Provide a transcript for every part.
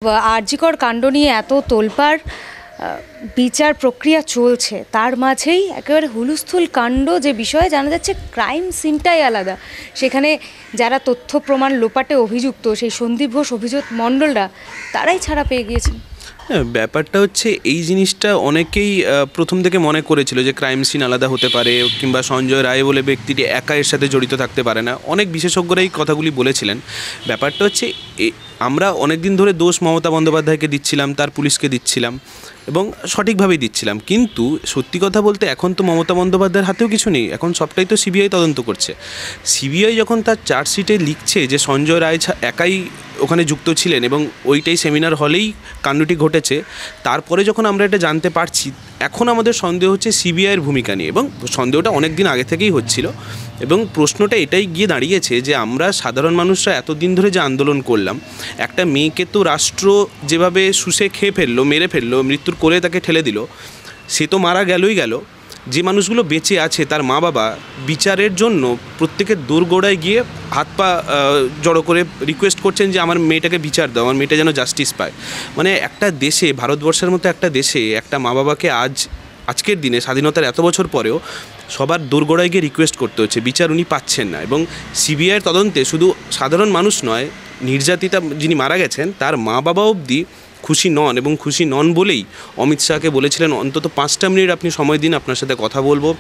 আরজিকর কাণ্ড নিয়ে এত তোলপাড় বিচার প্রক্রিয়া চলছে, তার মাঝেই একেবারে হুলস্থুল কাণ্ড। যে বিষয়ে জানা যাচ্ছে ক্রাইম সিনটাই আলাদা, সেখানে যারা তথ্য প্রমাণ লোপাটে অভিযুক্ত, সেই সন্দীপ ঘোষ, অভিজিৎ মণ্ডলরা, তারাই ছাড়া পেয়ে গিয়েছেন। হ্যাঁ, ব্যাপারটা হচ্ছে এই জিনিসটা অনেকেই প্রথম থেকে মনে করেছিল যে ক্রাইম সিন আলাদা হতে পারে, কিংবা সঞ্জয় রায় বলে ব্যক্তিটি একা এর সাথে জড়িত থাকতে পারে না। অনেক বিশেষজ্ঞরা এই কথাগুলি বলেছিলেন। ব্যাপারটা হচ্ছে আমরা অনেক দিন ধরে দোষ মমতা বন্দ্যোপাধ্যায়কে দিচ্ছিলাম, তার পুলিশকে দিচ্ছিলাম এবং সঠিকভাবেই দিচ্ছিলাম। কিন্তু সত্যি কথা বলতে এখন তো মমতা বন্দ্যোপাধ্যায়ের হাতেও কিছু নেই, এখন সবটাই তো সিবিআই তদন্ত করছে। সিবিআই যখন তার চার্জশিটে লিখছে যে সঞ্জয় রায় একাই ওখানে যুক্ত ছিলেন এবং ওইটাই সেমিনার হলেই কাণ্ডটি ঘটেছে, তারপরে যখন আমরা এটা জানতে পারছি, এখন আমাদের সন্দেহ হচ্ছে সিবিআইয়ের ভূমিকা নিয়ে, এবং সন্দেহটা অনেক দিন আগে থেকেই হচ্ছিল। এবং প্রশ্নটা এটাই গিয়ে দাঁড়িয়েছে যে আমরা সাধারণ মানুষরা এতদিন ধরে যে আন্দোলন করলাম, একটা মেয়েকে তো রাষ্ট্র যেভাবে শুষে খেয়ে ফেললো, মেরে ফেললো, মৃত্যুর কোলে তাকে ঠেলে দিল, সে তো মারা গেলই গেল। যে মানুষগুলো বেঁচে আছে, তার মা বাবা বিচারের জন্য প্রত্যেকের দোরগোড়ায় গিয়ে হাত পা জড়ো করে রিকোয়েস্ট করছেন যে আমার মেয়েটাকে বিচার দাও, আমার মেয়েটা যেন জাস্টিস পায়। মানে একটা দেশে, ভারতবর্ষের মতো একটা দেশে, একটা মা বাবাকে আজকের দিনে স্বাধীনতার এত বছর পরেও সবার দোরগোড়ায় গিয়ে রিকোয়েস্ট করতে হচ্ছে, বিচার উনি পাচ্ছেন না। এবং সিবিআইয়ের তদন্তে শুধু সাধারণ মানুষ নয়, নির্যাতিতা যিনি মারা গেছেন তার মা বাবা অবধি খুশি নন, এবং খুশি নন বলেই অমিত শাহকে বলেছিলেন অন্তত 5টা মিনিট আপনি সময় দিন, আপনার সাথে কথা বলবো,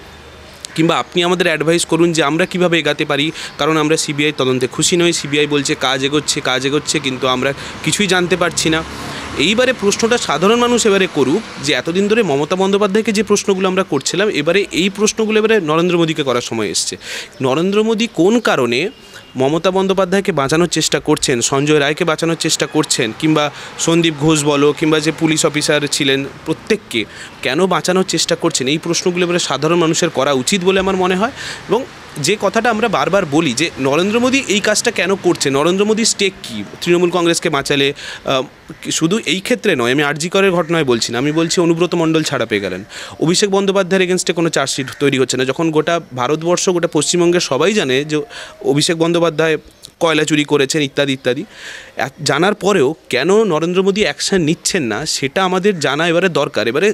কিংবা আপনি আমাদের অ্যাডভাইস করুন যে আমরা কীভাবে এগাতে পারি, কারণ আমরা সিবিআই তদন্তে খুশি নই। সিবিআই বলছে কাজ এগোচ্ছে, কিন্তু আমরা কিছুই জানতে পারছি না। এইবারে প্রশ্নটা সাধারণ মানুষ এবারে করুক যে এতদিন ধরে মমতা বন্দ্যোপাধ্যায়কে যে প্রশ্নগুলো আমরা করছিলাম, এবারে এই প্রশ্নগুলো এবারে নরেন্দ্র মোদীকে করার সময় এসছে। নরেন্দ্র মোদী কোন কারণে মমতা বন্দ্যোপাধ্যায়কে বাঁচানোর চেষ্টা করছেন, সঞ্জয় রায়কে বাঁচানোর চেষ্টা করছেন, কিংবা সন্দীপ ঘোষ বলো, কিংবা যে পুলিশ অফিসার ছিলেন, প্রত্যেককে কেন বাঁচানোর চেষ্টা করছেন, এই প্রশ্নগুলো এবারে সাধারণ মানুষের করা উচিত বলে আমার মনে হয়। এবং যে কথাটা আমরা বারবার বলি যে নরেন্দ্র মোদী এই কাজটা কেন করছে, নরেন্দ্র মোদীর স্টেক কী, তৃণমূল কংগ্রেসকে বাঁচালে, শুধু এই ক্ষেত্রে নয়, আমি আরজিকরের ঘটনায় বলছি না, আমি বলছি অনুব্রত মণ্ডল ছাড়া পেয়ে গেলেন, অভিষেক বন্দ্যোপাধ্যায়ের এগেনস্টে কোনো চার্জশিট তৈরি হচ্ছে না, যখন গোটা ভারতবর্ষ, গোটা পশ্চিমবঙ্গের সবাই জানে যে অভিষেক বন্দ্যোপাধ্যায় কয়লা চুরি করেছেন ইত্যাদি ইত্যাদি। জানার পরেও কেন নরেন্দ্র মোদী অ্যাকশান নিচ্ছেন না, সেটা আমাদের জানা এবারে দরকার। এবারে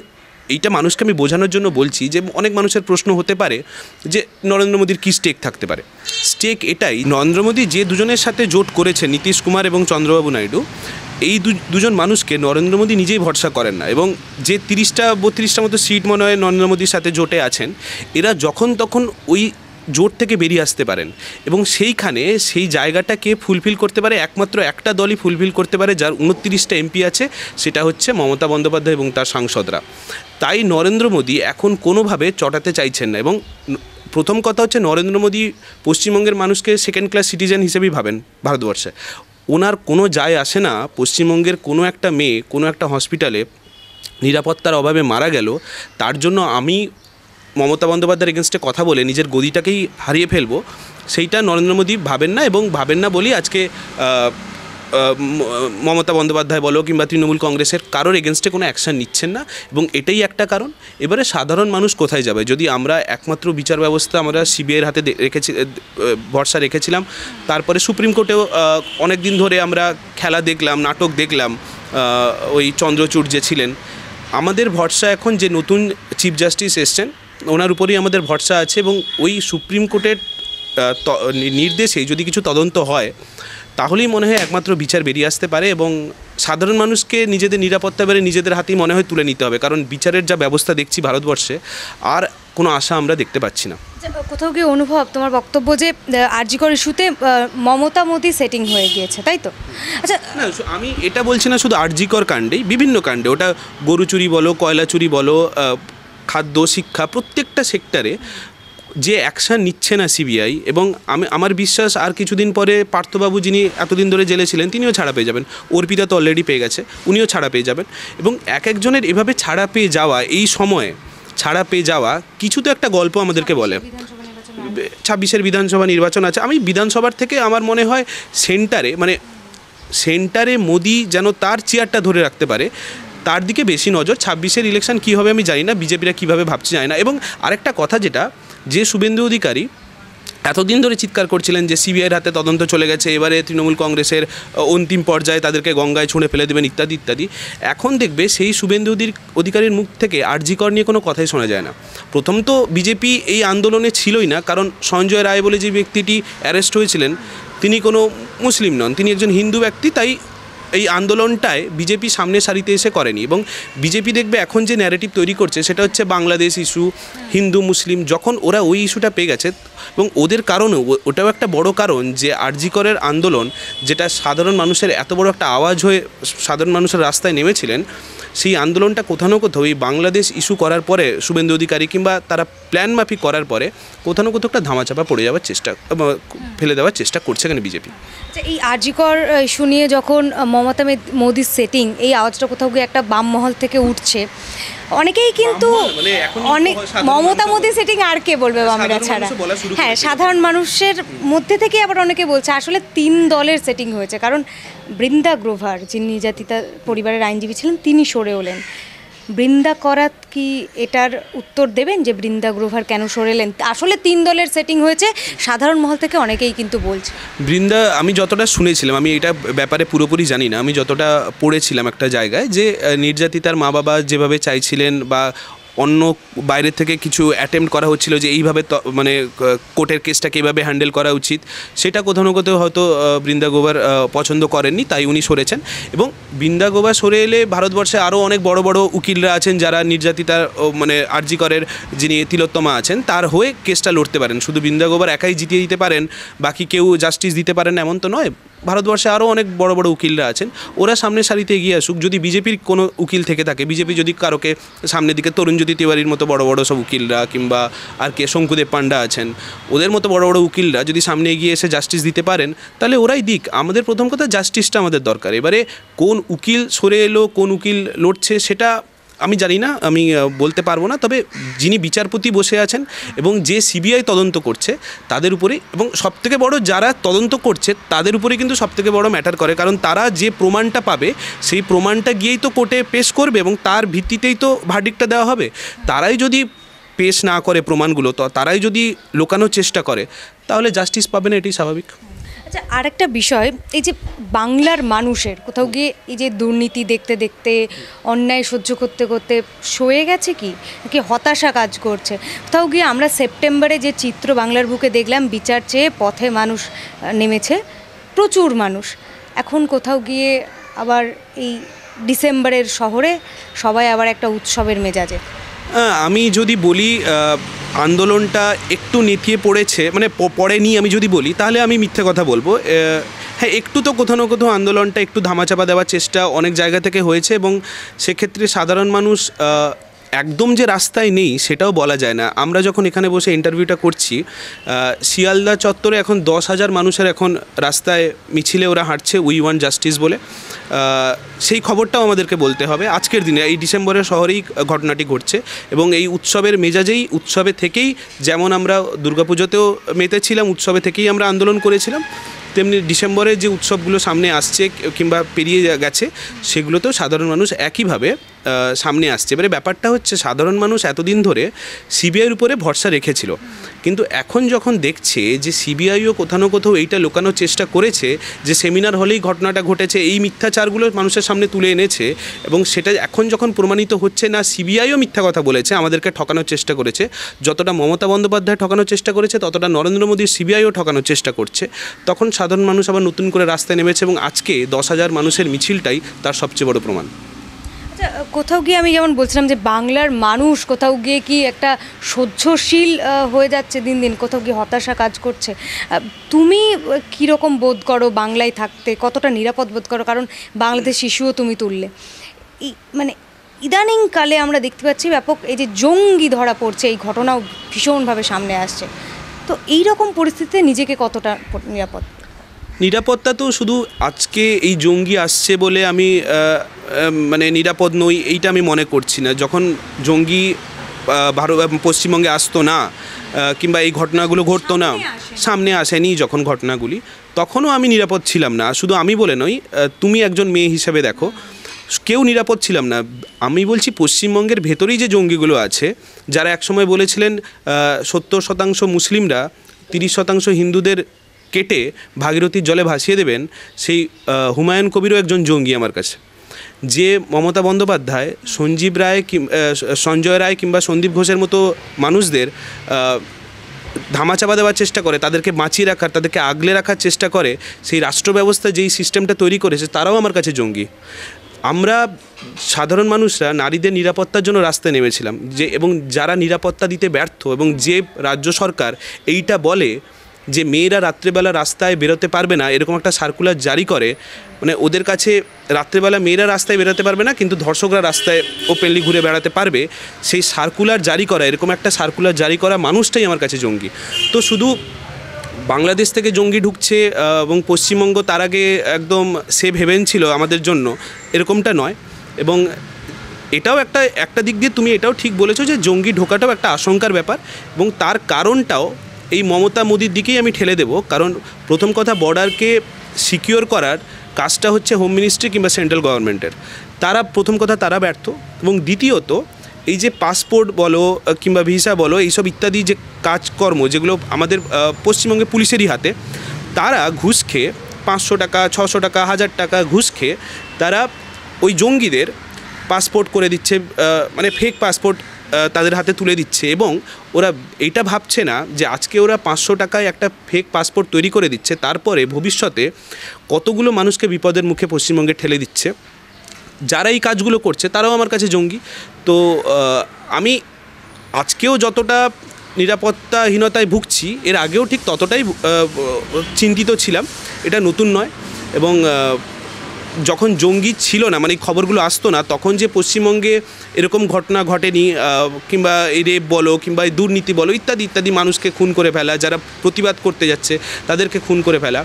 এইটা মানুষকে আমি বোঝানোর জন্য বলছি যে অনেক মানুষের প্রশ্ন হতে পারে যে নরেন্দ্র মোদীর কী স্টেক থাকতে পারে। স্টেক এটাই, নরেন্দ্র মোদী যে দুজনের সাথে জোট করেছে, নীতিশ কুমার এবং চন্দ্রবাবু নাইডু, এই দুজন মানুষকে নরেন্দ্র মোদী নিজেই ভরসা করেন না। এবং যে 30-32টা মতো সিট মনে হয় নরেন্দ্র মোদীর সাথে জোটে আছেন, এরা যখন তখন ওই জোট থেকে বেরিয়ে আসতে পারেন, এবং সেইখানে সেই জায়গাটাকে ফুলফিল করতে পারে একমাত্র একটা দলই ফুলফিল করতে পারে, যার 29টা এমপি আছে, সেটা হচ্ছে মমতা বন্দ্যোপাধ্যায় এবং তার সাংসদরা। তাই নরেন্দ্র মোদী এখন কোনোভাবে চটাতে চাইছেন না। এবং প্রথম কথা হচ্ছে, নরেন্দ্র মোদী পশ্চিমবঙ্গের মানুষকে সেকেন্ড ক্লাস সিটিজেন হিসেবেই ভাবেন ভারতবর্ষে। ওনার কোনো যায় আসে না পশ্চিমবঙ্গের কোনো একটা মেয়ে কোনো একটা হসপিটালে নিরাপত্তার অভাবে মারা গেল, তার জন্য আমি মমতা বন্দ্যোপাধ্যায়ের এগেনস্টে কথা বলে নিজের গদিটাকেই হারিয়ে ফেলবো, সেইটা নরেন্দ্র মোদী ভাবেন না। এবং ভাবেন না বলেই আজকে মমতা বন্দ্যোপাধ্যায় বলো কিংবা তৃণমূল কংগ্রেসের কারোর এগেনস্টে কোনো অ্যাকশান নিচ্ছেন না, এবং এটাই একটা কারণ। এবারে সাধারণ মানুষ কোথায় যাবে? যদি আমরা একমাত্র বিচার ব্যবস্থা আমরা সিবিআইয়ের হাতে ভরসা রেখেছিলাম, তারপরে সুপ্রিম কোর্টেও অনেক দিন ধরে আমরা খেলা দেখলাম, নাটক দেখলাম, ওই চন্দ্রচূড় যে ছিলেন, আমাদের ভরসা এখন যে নতুন চিফ জাস্টিস এসছেন, ওনার উপরেই আমাদের ভরসা আছে। এবং ওই সুপ্রিম কোর্টের নির্দেশে যদি কিছু তদন্ত হয়, তাহলেই মনে হয় একমাত্র বিচার বেরিয়ে আসতে পারে, এবং সাধারণ মানুষকে নিজেদের নিরাপত্তা এবারে নিজেদের হাতেই মনে হয় তুলে নিতে হবে, কারণ বিচারের যা ব্যবস্থা দেখছি ভারতবর্ষে, আর কোনো আশা আমরা দেখতে পাচ্ছি না। কোথাও গিয়ে অনুভব, তোমার বক্তব্য যে আরজিকর ইস্যুতে মমতা মোদী সেটিং হয়ে গিয়েছে, তাই তো? আচ্ছা, না, আমি এটা বলছি না শুধু আরজিকর কাণ্ডেই, বিভিন্ন কাণ্ডে, ওটা গরু চুরি বলো, কয়লা চুরি বলো, খাদ্য, শিক্ষা, প্রত্যেকটা সেক্টরে যে অ্যাকশান নিচ্ছে না সিবিআই। এবং আমার বিশ্বাস আর কিছুদিন পরে পার্থবাবু, যিনি এতদিন ধরে জেলে ছিলেন, তিনিও ছাড়া পেয়ে যাবেন। অর্পিতা তো অলরেডি পেয়ে গেছে, উনিও ছাড়া পেয়ে যাবেন। এবং এক একজনের এভাবে ছাড়া পেয়ে যাওয়া, এই সময়ে ছাড়া পেয়ে যাওয়া, কিছু তো একটা গল্প আমাদেরকে বলে। 26-এর বিধানসভা নির্বাচন আছে। আমি বিধানসভার থেকে আমার মনে হয় সেন্টারে মোদী যেন তার চেয়ারটা ধরে রাখতে পারে, তার দিকে বেশি নজর। 26-এর ইলেকশন কী হবে আমি জানি না, বিজেপিরা কীভাবে ভাবছে জানি না। এবং আরেকটা কথা, যেটা যে শুভেন্দু অধিকারী এতদিন ধরে চিৎকার করছিলেন যে সিবিআইয়ের হাতে তদন্ত চলে গেছে, এবারে তৃণমূল কংগ্রেসের অন্তিম পর্যায়ে তাদেরকে গঙ্গায় ছুঁড়ে ফেলে দেবেন ইত্যাদি ইত্যাদি। এখন দেখবে সেই শুভেন্দু অধিকারীর মুখ থেকে আরজি কর নিয়ে কোনো কথাই শোনা যায় না। প্রথম তো বিজেপি এই আন্দোলনে ছিলই না, কারণ সঞ্জয় রায় বলে যে ব্যক্তিটি অ্যারেস্ট হয়েছিলেন তিনি কোনো মুসলিম নন, তিনি একজন হিন্দু ব্যক্তি, তাই এই আন্দোলনটায় বিজেপি সামনে সারিতে এসে করেনি। এবং বিজেপি দেখবে এখন যে ন্যারেটিভ তৈরি করছে সেটা হচ্ছে বাংলাদেশ ইস্যু, হিন্দু মুসলিম, যখন ওরা ওই ইস্যুটা পেয়ে গেছে, এবং ওদের কারণও ওটাও একটা বড় কারণ যে আরজি করের আন্দোলন, যেটা সাধারণ মানুষের এত বড় একটা আওয়াজ হয়ে সাধারণ মানুষের রাস্তায় নেমেছিলেন, সেই আন্দোলনটা কোথাও না কোথাও এই বাংলাদেশ ইস্যু করার পরে শুভেন্দু অধিকারী কিংবা তারা প্ল্যান মাফিক করার পরে কোথাও না কোথাও একটা ধামাচাপা পড়ে যাওয়ার চেষ্টা, ফেলে দেওয়ার চেষ্টা করছে এখানে বিজেপি। এই আরজিকর ইস্যু নিয়ে যখন মমতা মোদির সেটিং, এই আওয়াজটা কোথাও গিয়ে একটা বাম মহল থেকে উঠছে, অনেকেই কিন্তু অনেক মমতা মোদি সেটিং আর কে বলবে বামেরা ছাড়া, হ্যাঁ সাধারণ মানুষের মধ্যে থেকে আবার অনেকে বলছে আসলে 3 দলের সেটিং হয়েছে। কারণ বৃন্দা গ্রোভার, যিনি নির্যাতিতা পরিবারের আইনজীবী ছিলেন, তিনি সরে এলেন। বৃন্দা করাত কি এটার উত্তর দেবেন যে বৃন্দা গ্রোভার কেন সরে এলেন? আসলে 3 দলের সেটিং হয়েছে সাধারণ মহল থেকে অনেকেই কিন্তু বলছে। বৃন্দা, আমি যতটা শুনেছিলাম, আমি এটা ব্যাপারে পুরোপুরি জানি না, আমি যতটা পড়েছিলাম একটা জায়গায় যে নির্যাতিতার মা বাবা যেভাবে চাইছিলেন বা অন্য বাইরের থেকে কিছু অ্যাটেম্প্ট করা হচ্ছিল যে এইভাবে মানে কোর্টের কেসটাকে এইভাবে হ্যান্ডেল করা উচিত, সেটা কোথাও না কোথাও হয়তো বৃন্দা গ্রোভার পছন্দ করেননি, তাই উনি সরেছেন। এবং বৃন্দা গ্রোভার সরে এলে ভারতবর্ষে আরও অনেক বড় বড় উকিলরা আছেন যারা নির্যাতিতার মানে আরজি করের যিনি তিলোত্তমা আছেন তার হয়ে কেসটা লড়তে পারেন। শুধু বৃন্দা গ্রোভার একাই জিতিয়ে দিতে পারেন, বাকি কেউ জাস্টিস দিতে পারেন এমন তো নয়। ভারতবর্ষে আরও অনেক বড় বড় উকিলরা আছেন, ওরা সামনের সারিতে এগিয়ে আসুক। যদি বিজেপির কোনো উকিল থেকে থাকে, বিজেপি যদি কারোকে সামনের দিকে, তরুণজ্যোতি তিওয়ারির মতো বড় বড় সব উকিলরা কিংবা আর কে শঙ্কুদেব পান্ডা আছেন, ওদের মতো বড় বড় উকিলরা যদি সামনে এগিয়ে এসে জাস্টিস দিতে পারেন তাহলে ওরাই দিক। আমাদের প্রথম কথা জাস্টিসটা আমাদের দরকার। এবারে কোন উকিল সরে এলো, কোন উকিল লড়ছে সেটা আমি জানি না, আমি বলতে পারবো না। তবে যিনি বিচারপতি বসে আছেন এবং যে সিবিআই তদন্ত করছে তাদের উপরে, এবং সবথেকে বড় যারা তদন্ত করছে তাদের উপরে কিন্তু সবথেকে বড় ম্যাটার করে, কারণ তারা যে প্রমাণটা পাবে সেই প্রমাণটা গিয়েই তো কোর্টে পেশ করবে এবং তার ভিত্তিতেই তো ভার্ডিক্টটা দেওয়া হবে। তারাই যদি পেশ না করে প্রমাণগুলো, তো তারাই যদি লুকানোর চেষ্টা করে তাহলে জাস্টিস পাবে না, এটি স্বাভাবিক। আচ্ছা, আরেকটা বিষয়, এই যে বাংলার মানুষের কোথাও গিয়ে এই যে দুর্নীতি দেখতে দেখতে, অন্যায় সহ্য করতে করতে সয়ে গেছে কি নাকি হতাশা কাজ করছে? কোথাও গিয়ে আমরা সেপ্টেম্বরে যে চিত্র বাংলার বুকে দেখলাম, বিচার চেয়ে পথে মানুষ নেমেছে, প্রচুর মানুষ। এখন কোথাও গিয়ে আবার এই ডিসেম্বরের শহরে সবাই আবার একটা উৎসবের মেজাজে। আমি যদি বলি আন্দোলনটা একটু নেতিয়ে পড়েছে, মানে পড়েনি আমি যদি বলি তাহলে আমি মিথ্যে কথা বলবো। হ্যাঁ, একটু তো কোথাও না কোথাও আন্দোলনটা একটু ধামাচাপা দেওয়ার চেষ্টা অনেক জায়গা থেকে হয়েছে, এবং সেক্ষেত্রে সাধারণ মানুষ একদম যে রাস্তায় নেই সেটাও বলা যায় না। আমরা যখন এখানে বসে ইন্টারভিউটা করছি, শিয়ালদা চত্বরে এখন 10,000 মানুষের এখন রাস্তায় মিছিলে ওরা হাঁটছে, উই ওয়ান্ট জাস্টিস বলে। সেই খবরটাও আমাদেরকে বলতে হবে। আজকের দিনে এই ডিসেম্বরের শহরেই ঘটনাটি ঘটছে, এবং এই উৎসবের মেজাজেই, উৎসবে থেকেই যেমন আমরা দুর্গাপুজোতেও মেতেছিলাম, উৎসবে থেকেই আমরা আন্দোলন করেছিলাম, তেমনি ডিসেম্বরে যে উৎসবগুলো সামনে আসছে কিংবা পেরিয়ে গেছে সেগুলোতেও সাধারণ মানুষ একইভাবে সামনে আসছে। এবারে ব্যাপারটা হচ্ছে সাধারণ মানুষ এতদিন ধরে সিবিআইয়ের উপরে ভরসা রেখেছিল, কিন্তু এখন যখন দেখছে যে সিবিআইও কোথাও না কোথাও এইটা লুকানোর চেষ্টা করেছে, যে সেমিনার হলেই ঘটনাটা ঘটেছে, এই মিথ্যাচারগুলো মানুষের সামনে তুলে এনেছে, এবং সেটা এখন যখন প্রমাণিত হচ্ছে না সিবিআইও মিথ্যা কথা বলেছে, আমাদেরকে ঠকানোর চেষ্টা করেছে, যতটা মমতা বন্দ্যোপাধ্যায় ঠকানোর চেষ্টা করেছে ততটা নরেন্দ্র মোদীর সিবিআইও ঠকানোর চেষ্টা করছে, তখন সাধারণ মানুষ আবার নতুন করে রাস্তায় নেমেছে, এবং আজকে 10,000 মানুষের মিছিলটাই তার সবচেয়ে বড় প্রমাণ। আচ্ছা, কোথাও গিয়ে আমি যেমন বলছিলাম যে বাংলার মানুষ কোথাও গিয়ে কি একটা সহ্যশীল হয়ে যাচ্ছে দিন দিন, কোথাও গিয়ে হতাশা কাজ করছে। তুমি কীরকম বোধ করো বাংলায় থাকতে, কতটা নিরাপদ বোধ করো? কারণ বাংলাদেশ ইস্যুও তুমি তুললে, মানে ইদানিংকালে আমরা দেখতে পাচ্ছি ব্যাপক এই যে জঙ্গি ধরা পড়ছে, এই ঘটনাও ভীষণভাবে সামনে আসছে। তো এই রকম পরিস্থিতিতে নিজেকে কতটা নিরাপদ? নিরাপত্তা তো শুধু আজকে এই জঙ্গি আসছে বলে আমি মানে নিরাপদ নই এইটা আমি মনে করছি না। যখন জঙ্গি পশ্চিমবঙ্গে আসতো না কিংবা এই ঘটনাগুলো ঘটতো না, সামনে আসেনি যখন ঘটনাগুলি, তখনও আমি নিরাপদ ছিলাম না। শুধু আমি বলে নই, তুমি একজন মেয়ে হিসেবে দেখো, কেউ নিরাপদ ছিলাম না। আমি বলছি পশ্চিমবঙ্গের ভেতরেই যে জঙ্গিগুলো আছে, যারা একসময় বলেছিলেন 70% মুসলিমরা 30% হিন্দুদের কেটে ভাগীরথীর জলে ভাসিয়ে দেবেন, সেই হুমায়ুন কবিরও একজন জঙ্গি আমার কাছে। যে মমতা বন্দ্যোপাধ্যায় সঞ্জীব রায় সঞ্জয় রায় কিংবা সন্দীপ ঘোষের মতো মানুষদের ধামাচাপা দেওয়ার চেষ্টা করে, তাদেরকে বাঁচিয়ে রাখার, তাদেরকে আগলে রাখার চেষ্টা করে, সেই রাষ্ট্র ব্যবস্থা যেই সিস্টেমটা তৈরি করেছে তারাও আমার কাছে জঙ্গি। আমরা সাধারণ মানুষরা নারীদের নিরাপত্তার জন্য রাস্তায় নেমেছিলাম, যে এবং যারা নিরাপত্তা দিতে ব্যর্থ এবং যে রাজ্য সরকার এইটা বলে যে মেয়েরা রাত্রেবেলা রাস্তায় বেরোতে পারবে না, এরকম একটা সার্কুলার জারি করে, মানে ওদের কাছে রাত্রেবেলা মেয়েরা রাস্তায় বেরোতে পারবে না কিন্তু ধর্ষকরা রাস্তায় ওপেনলি ঘুরে বেড়াতে পারবে, সেই সার্কুলার জারি করা, এরকম একটা সার্কুলার জারি করা মানুষটাই আমার কাছে জঙ্গি। তো শুধু বাংলাদেশ থেকে জঙ্গি ঢুকছে এবং পশ্চিমবঙ্গ তার আগে একদম সেফ হেভেন ছিল আমাদের জন্য, এরকমটা নয়। এবং এটাও একটা দিক দিয়ে তুমি এটাও ঠিক বলেছো যে জঙ্গি ঢোকাটাও একটা আশঙ্কার ব্যাপার, এবং তার কারণটাও এই মমতা মোদির দিকেই আমি ঠেলে দেবো। কারণ প্রথম কথা, বর্ডারকে সিকিওর করার কাজটা হচ্ছে হোম মিনিস্ট্রি কিংবা সেন্ট্রাল গভর্নমেন্টের, প্রথম কথা তারা ব্যর্থ। এবং দ্বিতীয়ত, এই যে পাসপোর্ট বলো কিংবা ভিসা বলো, এইসব ইত্যাদি যে কাজকর্ম যেগুলো আমাদের পশ্চিমবঙ্গে পুলিশেরই হাতে, তারা ঘুষ খেয়ে 500 টাকা 600 টাকা 1000 টাকা ঘুষ খেয়ে তারা ওই জঙ্গিদের পাসপোর্ট করে দিচ্ছে, মানে ফেক পাসপোর্ট তাদের হাতে তুলে দিচ্ছে। এবং ওরা এইটা ভাবছে না যে আজকে ওরা 500 টাকায় একটা ফেক পাসপোর্ট তৈরি করে দিচ্ছে, তারপরে ভবিষ্যতে কতগুলো মানুষকে বিপদের মুখে পশ্চিমবঙ্গে ঠেলে দিচ্ছে। যারা এই কাজগুলো করছে তারাও আমার কাছে জঙ্গি। তো আমি আজকেও যতটা নিরাপত্তাহীনতায় ভুগছি, এর আগেও ঠিক ততটাই চিন্তিত ছিলাম, এটা নতুন নয়। এবং যখন জঙ্গি ছিল না, মানে খবরগুলো আসতো না, তখন যে পশ্চিমবঙ্গে এরকম ঘটনা ঘটেনি, কিংবা এই রেপ বলো কিংবা এই দুর্নীতি বলো ইত্যাদি ইত্যাদি, মানুষকে খুন করে ফেলা, যারা প্রতিবাদ করতে যাচ্ছে তাদেরকে খুন করে ফেলা,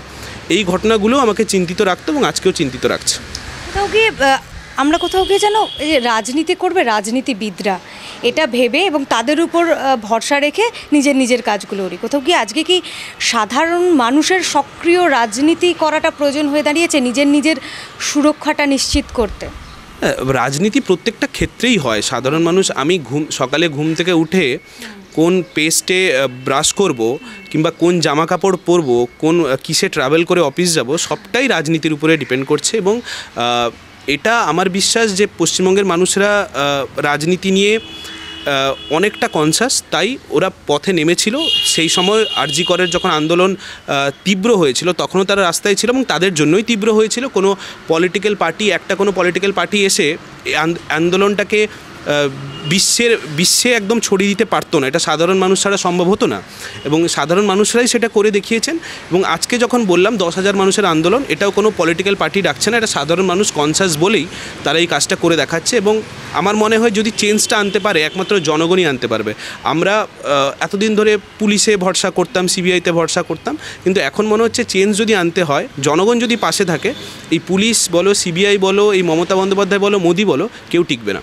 এই ঘটনাগুলো আমাকে চিন্তিত রাখতো এবং আজকেও চিন্তিত রাখছে। কোথাও গিয়ে আমরা কোথাও গিয়ে যেন এই যে রাজনীতি করবে রাজনীতিবিদরা, এটা ভেবে এবং তাদের উপর ভরসা রেখে নিজের কাজগুলো করি, কোথাও গিয়ে আজকে কি সাধারণ মানুষের সক্রিয় রাজনীতি করাটা প্রয়োজন হয়ে দাঁড়িয়েছে নিজের সুরক্ষাটা নিশ্চিত করতে? রাজনীতি প্রত্যেকটা ক্ষেত্রেই হয়। সাধারণ মানুষ, আমি সকালে ঘুম থেকে উঠে কোন পেস্টে ব্রাশ করব কিংবা কোন জামা কাপড় পরবো, কোন কিসে ট্রাভেল করে অফিস যাব, সবটাই রাজনীতির উপরে ডিপেন্ড করছে। এবং এটা আমার বিশ্বাস যে পশ্চিমবঙ্গের মানুষরা রাজনীতি নিয়ে অনেকটা কনসাস, তাই ওরা পথে নেমেছিল। সেই সময় আরজি করের যখন আন্দোলন তীব্র হয়েছিল, তখনও তারা রাস্তায় ছিল এবং তাদের জন্যই তীব্র হয়েছিল। কোনো পলিটিক্যাল পার্টি এসে আন্দোলনটাকে বিশ্বে একদম ছড়িয়ে দিতে পারতো না, এটা সাধারণ মানুষ ছাড়া সম্ভব হতো না, এবং সাধারণ মানুষরাই সেটা করে দেখিয়েছেন। এবং আজকে যখন বললাম 10,000 মানুষের আন্দোলন, এটাও কোনো পলিটিক্যাল পার্টি ডাকছে না, এটা সাধারণ মানুষ কনসাস বলেই তারা এই কাজটা করে দেখাচ্ছে। এবং আমার মনে হয় যদি চেঞ্জটা আনতে পারে, একমাত্র জনগণই আনতে পারবে। আমরা এতদিন ধরে পুলিশে ভরসা করতাম, সিবিআইতে ভরসা করতাম, কিন্তু এখন মনে হচ্ছে চেঞ্জ যদি আনতে হয়, জনগণ যদি পাশে থাকে, এই পুলিশ বলো, সিবিআই বলো, এই মমতা বন্দ্যোপাধ্যায় বলো, মোদি বলো, কেউ টিকবে না।